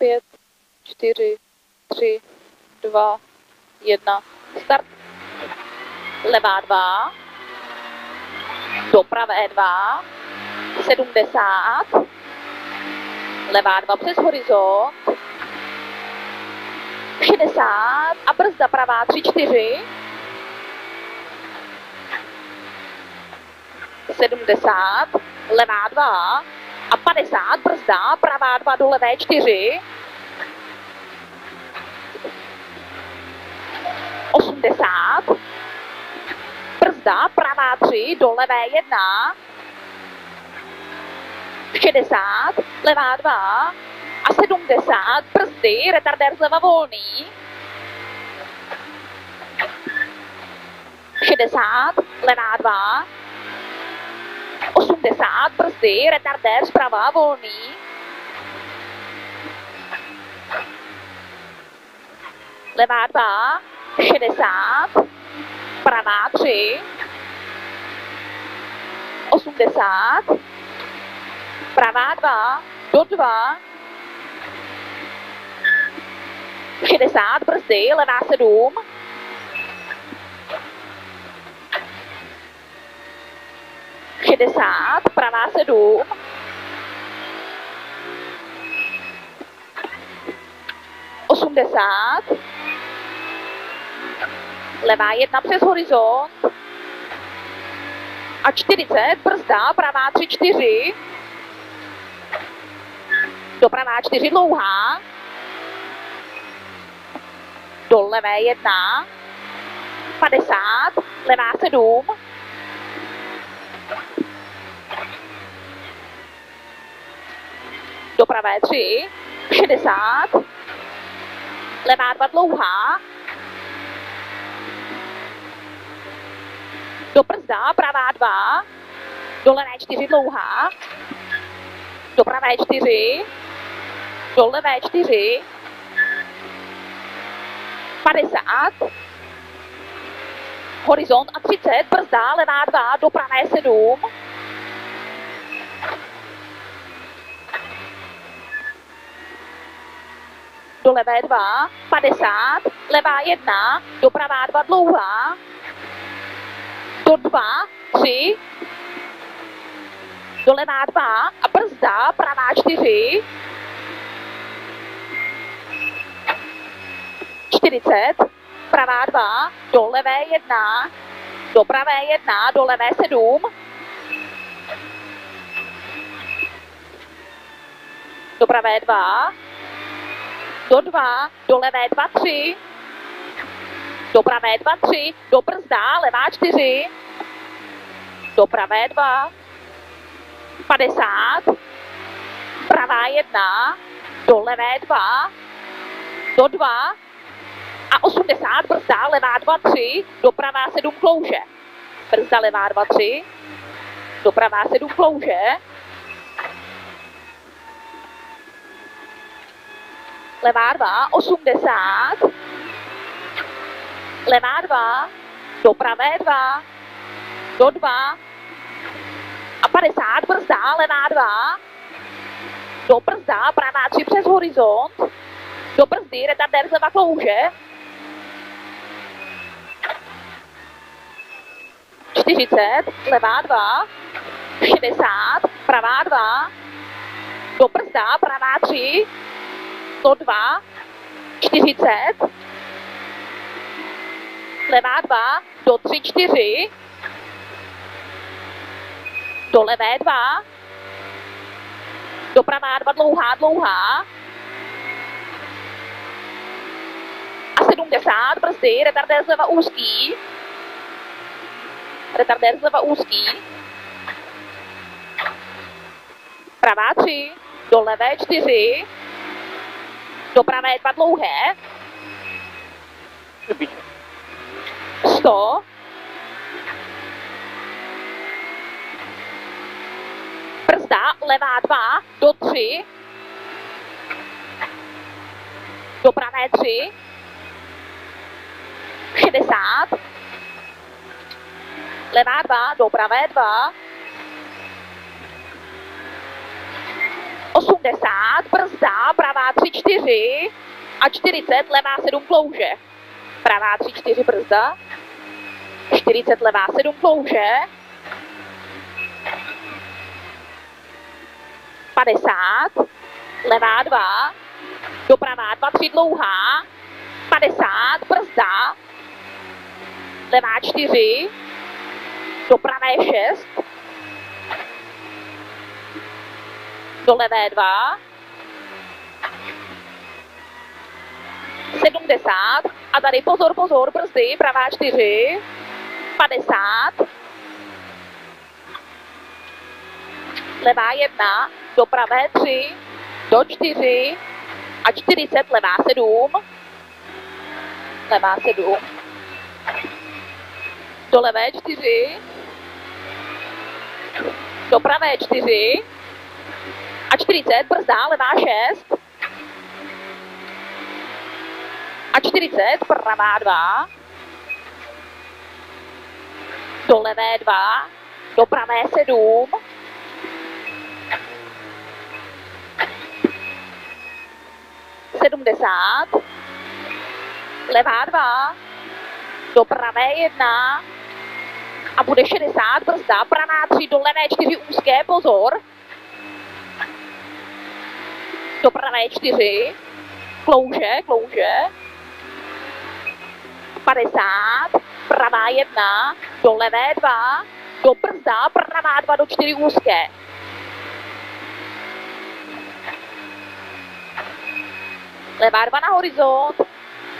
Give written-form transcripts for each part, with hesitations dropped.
5, 4, 3, 2, 1, start. Levá 2, do pravé 2, 70, levá 2 přes horizont, 60 a brzda pravá 3, 4, 70, levá 2 a 50, brzda, pravá 2 do levé 4, 80, brzda, pravá 3 do levé 1, 60, levá 2 a 70, brzdy, retardér zleva volný, 60, levá 2, 80, brzdy, retardér zprava volný, 2, 60, pravá 3, 80, pravá 2, do 2, 60, brzdy, levá 7, 60, pravá 7, 80, levá 1 přes horizont a 40, brzda, pravá 3, 4, do pravá 4 dlouhá, do levé 1, 50, levá 7, do pravé 3, 60, levá 2 dlouhá, do brzda, pravá 2, do levé 4 dlouhá, do pravé 4, do levé 4, 50, horizont a 30, brzda, levá 2, do pravé 7, do levé 2, 50, levá 1, do pravá 2 dlouhá, do 2, 3, do levá 2 a brzda, pravá 4, 40, pravá 2, do levé 1, do pravé 1, do levé 7, do pravé 2, do 2, do levé 2, 3, do pravé 2, 3, do brzda, levá 4, do pravé 2, 50, pravá 1, do levé 2, do 2 a 80, brzda, levá 2, 3, do pravá 7 klouže, brzda, levá 2, 3, do pravá 7 klouže, levá 2, 80, levá 2, do pravé 2, do 2 a 50, brzda, levá 2, do brzda, pravá 3 přes horizont, do brzdy, retardér zleva klouže, 40, levá 2, 60, pravá 2, do brzda, pravá 3, do 2, 40, levá 2, do 3, 4, do levé 2, do pravá 2 dlouhá, dlouhá a 70, brzdy, retardér zleva úzký, retardér zleva úzký, pravá 3, do levé 4, do pravé 2 dlouhé, 100, brzda, levá 2, do 3, do pravé 3, 60, levá 2, do pravé 2, 80, brzda, pravá 3, 4 a 40, levá 7 klouže. Pravá 3, 4, brzda, 40, levá 7 klouže, 50, levá 2, doprava 2, 3 dlouhá, 50, brzda, levá 4, doprava je 6, do levé 2, 70 a tady pozor, pozor, brzdy, pravá 4, 50, levá 1, do pravé 3, do 4 a 40, levá 7, levá 7, do levé 4, do pravé 4 a 40, brzda, levá 6 a 40, pravá 2, do levé 2, do pravé 7, sedmdesát, levá 2, do pravé 1 a bude 60, brzda, pravá 3, do levé 4 úzké, pozor, do pravé 4, klouže, klouže, 50, pravá 1, do levé 2, do brzda, pravá 2, do 4 úzké. Levá 2 na horizont,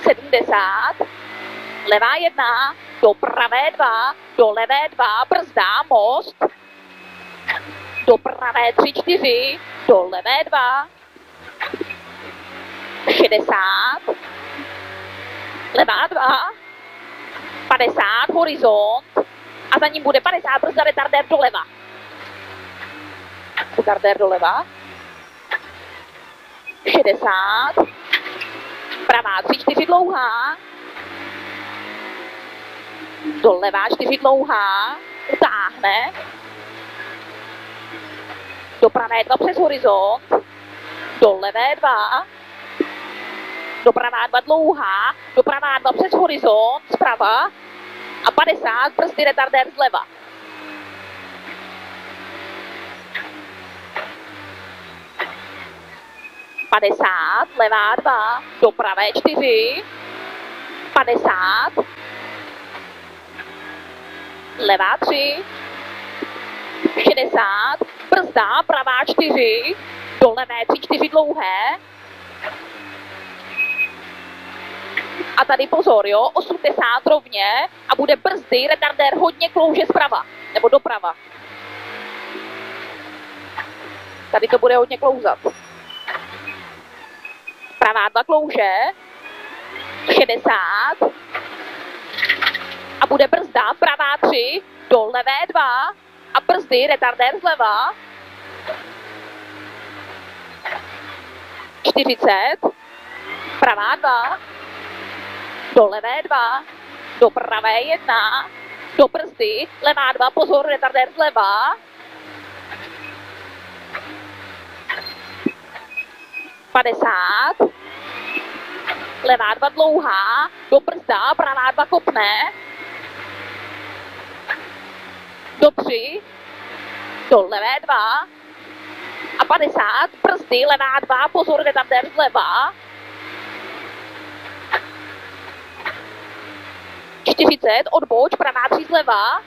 70, levá 1, do pravé 2, do levé 2, brzda, most, do pravé 3, 4, do levé 2, 60, levá 2, 50, horizont a za ním bude 50, brzda, retardér doleva. Retardér doleva. 60, pravá 3, 4 dlouhá, doleva 4 dlouhá, utáhne, do pravé 2 přes horizont, do levé 2, do pravá 2 dlouhá, do pravá 2 přes horizont, zprava a 50, brzdy, retardér zleva. Padesát, levá 2, do pravé 4, 50, levá 3, 60, brzda, pravá 4, do levé 3, 4 dlouhé. A tady pozor, jo, 80 rovně a bude brzdy, retardér hodně klouže zprava, nebo doprava. Tady to bude hodně klouzat. Pravá 2 klouže, 60 a bude brzda, pravá 3, do levé 2 a brzdy, retardér zleva, 40, pravá 2, do levé 2, do pravé 1, do brzdy, levá 2, pozor, retardér zleva, 50, levá 2 dlouhá, do brzda, pravá 2 kopne, do 3, do levé 2 a 50, brzdy, levá 2, pozor, retardér zleva, 40, odboč, pravá 3 zleva,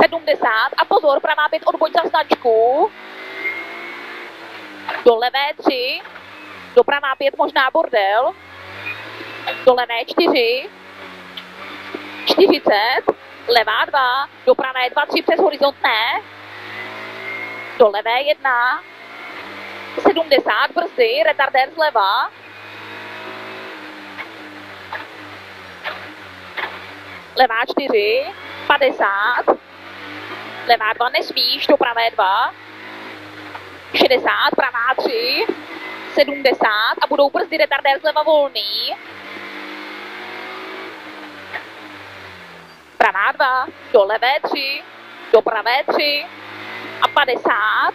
70 a pozor, pravá 5 odboč za značku, do levé 3, do pravá 5 možná bordel, do levé 4, 40, levá 2, do pravé 2, 3 přes horizont ne, do levé 1, 70, brzdy, retardér zleva, levá 4, 50, levá 2 nesmíš, do pravé 2, 60, pravá 3, 70 a budou brzdy, retardér zleva volný. Pravá 2, do levé 3, do pravé 3 a 50,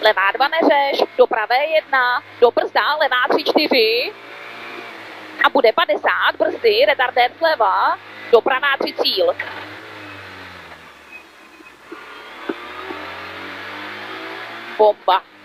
levá 2 neřeš, do pravé 1, do brzda, levá 3, 4 a bude 50, brzdy, retardér zleva, dopravá 3 cíl. Bomba.